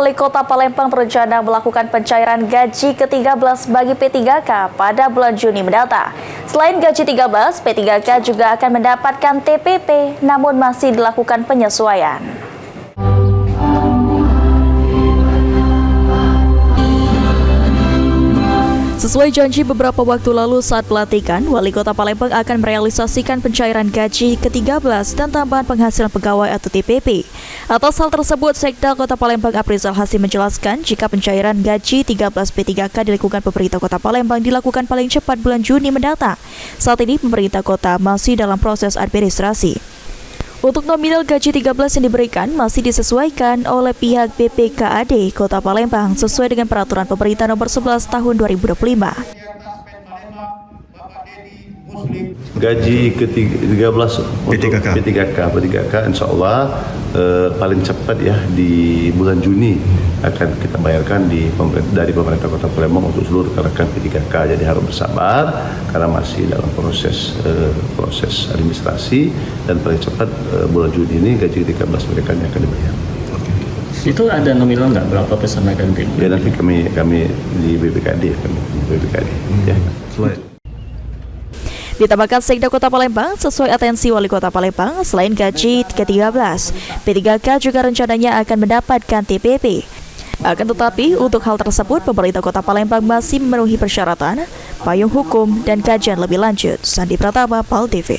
Wali Kota Palembang berencana melakukan pencairan gaji ke-13 bagi P3K pada bulan Juni mendatang. Selain gaji 13, P3K juga akan mendapatkan TPP, namun masih dilakukan penyesuaian. Sesuai janji beberapa waktu lalu saat pelantikan, Wali Kota Palembang akan merealisasikan pencairan gaji ke-13 dan tambahan penghasilan pegawai atau TPP. Atas hal tersebut, Sekda Kota Palembang Aprizal Hasim menjelaskan jika pencairan gaji 13 P3K dilakukan pemerintah Kota Palembang dilakukan paling cepat bulan Juni mendatang. Saat ini pemerintah kota masih dalam proses administrasi. Untuk nominal gaji 13 yang diberikan masih disesuaikan oleh pihak BPKAD Kota Palembang sesuai dengan peraturan pemerintah nomor 11 tahun 2025. Gaji ke-13 untuk P3K insya Allah paling cepat ya di bulan Juni akan kita bayarkan dari pemerintah Kota Palembang untuk seluruh rekan P3K. Jadi harus bersabar karena masih dalam proses administrasi dan paling cepat bulan Juni ini gaji ke-13 mereka yang akan dibayar. Itu ada nominal nggak berapa persen akan ya nanti kami di BPKD ya. Ditambahkan Sekda Kota Palembang sesuai atensi Wali Kota Palembang, selain gaji ke-13, P3K juga rencananya akan mendapatkan TPP. Akan tetapi, untuk hal tersebut, pemerintah Kota Palembang masih memenuhi persyaratan, payung hukum, dan kajian lebih lanjut. Sandi Pratama, PAL TV.